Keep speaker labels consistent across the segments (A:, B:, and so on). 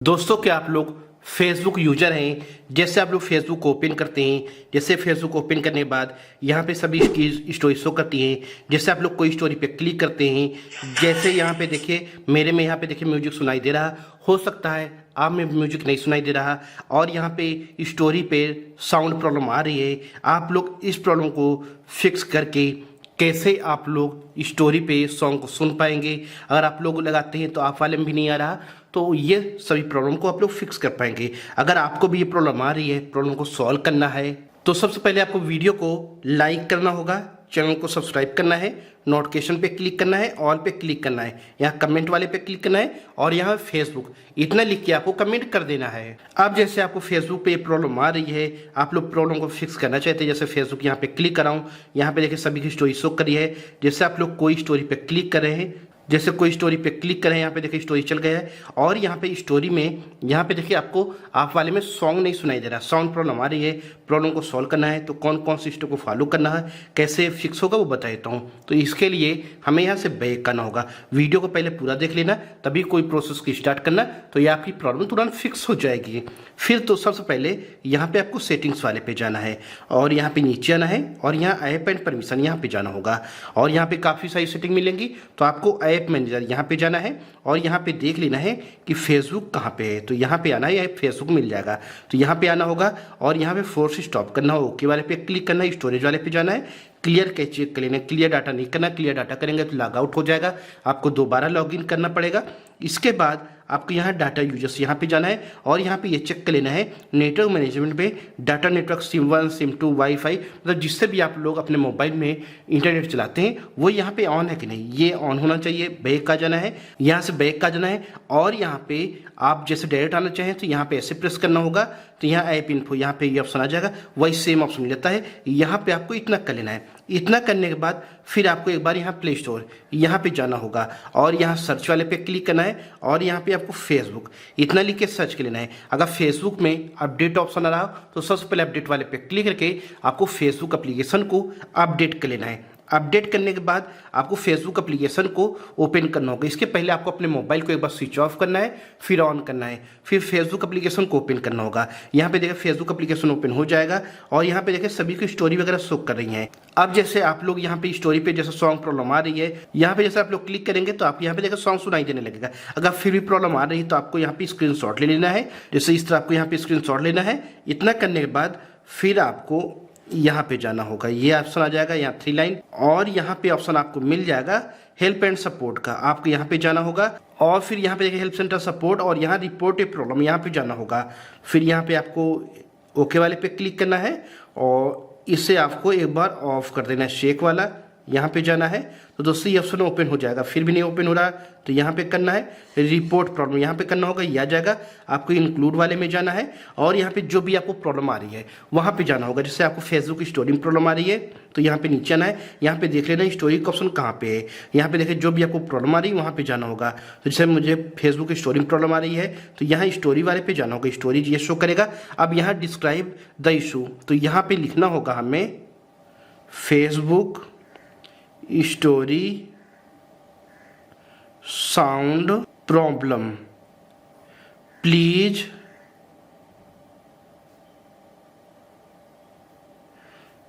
A: दोस्तों, क्या आप लोग फेसबुक यूजर हैं? जैसे आप लोग फेसबुक ओपन करते हैं, जैसे फेसबुक ओपन करने के बाद यहाँ पे सभी की स्टोरी शो करती हैं। जैसे आप लोग कोई स्टोरी पे क्लिक करते हैं, जैसे यहाँ पे देखिए मेरे में यहाँ पे देखिए म्यूजिक सुनाई दे रहा, हो सकता है आप में म्यूजिक नहीं सुनाई दे रहा और यहाँ पे स्टोरी पे साउंड प्रॉब्लम आ रही है। आप लोग इस प्रॉब्लम को फिक्स करके कैसे आप लोग स्टोरी पे सॉन्ग को सुन पाएंगे। अगर आप लोग लगाते हैं तो आप वाले में भी नहीं आ रहा, तो ये सभी प्रॉब्लम को आप लोग फिक्स कर पाएंगे। अगर आपको भी ये प्रॉब्लम आ रही है, प्रॉब्लम को सॉल्व करना है, तो सबसे पहले आपको वीडियो को लाइक करना होगा, चैनल को सब्सक्राइब करना है, नोटिफिकेशन पे क्लिक करना है, ऑल पे क्लिक करना है, यहाँ कमेंट वाले पे क्लिक करना है और यहाँ फेसबुक इतना लिख के आपको कमेंट कर देना है। अब जैसे आपको फेसबुक पे प्रॉब्लम आ रही है, आप लोग प्रॉब्लम को फिक्स करना चाहते हैं, जैसे फेसबुक यहाँ पे क्लिक कराऊँ, यहाँ पे देखिए सभी की स्टोरी शो करी है। जैसे आप लोग कोई स्टोरी पे क्लिक कर रहे हैं, जैसे कोई स्टोरी पे क्लिक करें, यहाँ पे देखिए स्टोरी चल गया है और यहाँ पे स्टोरी में यहाँ पे देखिए आपको आप वाले में सॉन्ग नहीं सुनाई दे रहा, साउंड प्रॉब्लम आ रही है। प्रॉब्लम को सॉल्व करना है तो कौन कौन सी स्टेप को फॉलो करना है, कैसे फिक्स होगा वो बता देता हूँ। तो इसके लिए हमें यहाँ से बैक करना होगा, वीडियो को पहले पूरा देख लेना, तभी कोई प्रोसेस की स्टार्ट करना, तो ये आपकी प्रॉब्लम तुरंत फिक्स हो जाएगी। फिर तो सबसे पहले यहाँ पे आपको सेटिंग्स वाले पे जाना है और यहाँ पे नीचे आना है और यहाँ ऐप एंड परमिशन यहाँ पे जाना होगा और यहाँ पे काफ़ी सारी सेटिंग मिलेंगी। तो आपको ऐप मैनेजर यहाँ पे जाना है और यहाँ पे देख लेना है कि फेसबुक कहाँ पे है, तो यहाँ पे आना है, यहाँ फेसबुक मिल जाएगा। तो यहाँ पे आना होगा और यहाँ पे फोर्स स्टॉप करना हो, ओके वाले पे क्लिक करना है, स्टोरेज वाले पे जाना है, क्लियर कैश चेक कर लेना। क्लियर डाटा नहीं करना, क्लियर डाटा करेंगे तो लॉग आउट हो जाएगा, आपको दोबारा लॉगिन करना पड़ेगा। इसके बाद आपको यहाँ डाटा यूजर्स यहाँ पे जाना है और यहाँ पे ये चेक कर लेना है नेटवर्क मैनेजमेंट पे data network SIM 1 SIM 2 wifi, मतलब जिससे भी आप लोग अपने मोबाइल में इंटरनेट चलाते हैं वो यहाँ पे ऑन है कि नहीं, ये ऑन होना चाहिए। बैक का जाना है, यहाँ से बैक का जाना है और यहाँ पे आप जैसे डायरेक्ट आना चाहें तो यहाँ पे ऐसे प्रेस करना होगा, तो यहाँ ऐप इन्फो यहाँ पे ये ऑप्शन आ जाएगा, वही सेम ऑप्शन मिल जाता है। यहाँ पे आपको इतना कर लेना है। इतना करने के बाद फिर आपको एक बार यहाँ प्ले स्टोर यहाँ पे जाना होगा और यहाँ सर्च वाले पे क्लिक करना है और यहाँ पे आपको फेसबुक इतना लिख के सर्च कर लेना है। अगर फेसबुक में अपडेट ऑप्शन आ रहा हो तो सबसे पहले अपडेट वाले पे क्लिक करके आपको फेसबुक एप्लीकेशन को अपडेट कर लेना है। अपडेट करने के बाद आपको फेसबुक एप्लीकेशन को ओपन करना होगा। इसके पहले आपको अपने मोबाइल को एक बार स्विच ऑफ करना है, फिर ऑन करना है, फिर फेसबुक एप्लीकेशन को ओपन करना होगा। यहाँ पे देखिए फेसबुक एप्लीकेशन ओपन हो जाएगा और यहाँ पे देखिए सभी की स्टोरी वगैरह शो कर रही हैं। अब जैसे आप लोग यहाँ पे स्टोरी पे जैसे सॉन्ग प्रॉब्लम आ रही है, यहाँ पे जैसे आप लोग क्लिक करेंगे तो आप यहाँ पे देखिए सॉन्ग सुनाई देने लगेगा। अगर फिर भी प्रॉब्लम आ रही है तो आपको यहाँ पे स्क्रीनशॉट ले लेना है, जैसे इस तरह आपको यहाँ पे स्क्रीनशॉट लेना है। इतना करने के बाद फिर आपको यहाँ पे जाना होगा, ये ऑप्शन आ जाएगा यहाँ 3 लाइन और यहाँ पे ऑप्शन आपको मिल जाएगा हेल्प एंड सपोर्ट का, आपको यहाँ पे जाना होगा और फिर यहाँ पे देखिए हेल्प सेंटर सपोर्ट और यहाँ रिपोर्ट ए प्रॉब्लम यहाँ पे जाना होगा। फिर यहाँ पे आपको ओके वाले पे क्लिक करना है और इसे आपको एक बार ऑफ कर देना है, शेक वाला यहाँ पे जाना है। तो दोस्तों ये ऑप्शन ओपन हो जाएगा, फिर भी नहीं ओपन हो रहा तो यहाँ पे करना है रिपोर्ट प्रॉब्लम, यहाँ पे करना होगा, यह आ जाएगा। आपको इंक्लूड वाले में जाना है और यहाँ पे जो भी आपको प्रॉब्लम आ रही है वहाँ पे जाना होगा। जैसे आपको फेसबुक की स्टोरी में प्रॉब्लम आ रही है तो यहाँ पे नीचे आना है, यहाँ पे देख लेना स्टोरी का ऑप्शन कहाँ पे है, यहाँ पे देखिए जो भी आपको प्रॉब्लम आ रही है वहाँ पे जाना होगा। तो जैसे मुझे फेसबुक की स्टोरी में प्रॉब्लम आ रही है तो यहाँ स्टोरी वाले पे जाना होगा, स्टोरी ये शो करेगा। अब यहाँ डिस्क्राइब द इशू, तो यहाँ पे लिखना होगा हमें Facebook story sound problem, please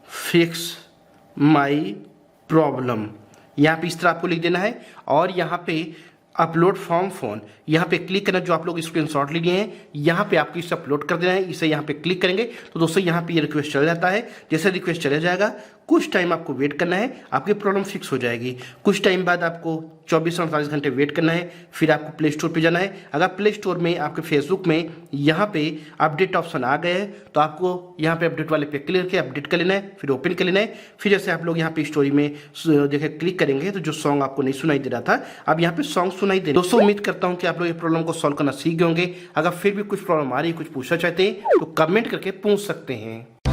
A: fix my problem. यहाँ पे इस तरह आपको लिख देना है और यहाँ पे अपलोड फ्रॉम फोन यहाँ पे क्लिक करना, जो आप लोग स्क्रीनशॉट ले लिए हैं यहाँ पे आपको इसे अपलोड कर देना है। इसे यहाँ पे क्लिक करेंगे तो दोस्तों यहाँ पे ये रिक्वेस्ट चला जाता है। जैसे रिक्वेस्ट चला जाएगा कुछ टाइम आपको वेट करना है, आपकी प्रॉब्लम फिक्स हो जाएगी। कुछ टाइम बाद आपको 24 से 48 घंटे वेट करना है, फिर आपको प्ले स्टोर पे जाना है। अगर प्ले स्टोर में आपके फेसबुक में यहाँ पे अपडेट ऑप्शन आ गए हैं तो आपको यहाँ पे अपडेट वाले पे क्लिक करके अपडेट कर लेना है, फिर ओपन कर लेना है। फिर जैसे आप लोग यहाँ पे स्टोरी में देखिए क्लिक करेंगे तो जो सॉन्ग आपको नहीं सुनाई दे रहा था अब यहाँ पे सॉन्ग सुनाई दे। दोस्तों उम्मीद करता हूँ कि आप लोग ये प्रॉब्लम को सॉल्व करना सीख गए होंगे। अगर फिर भी कुछ प्रॉब्लम आ रही है, कुछ पूछना चाहते हैं तो कमेंट करके पूछ सकते हैं।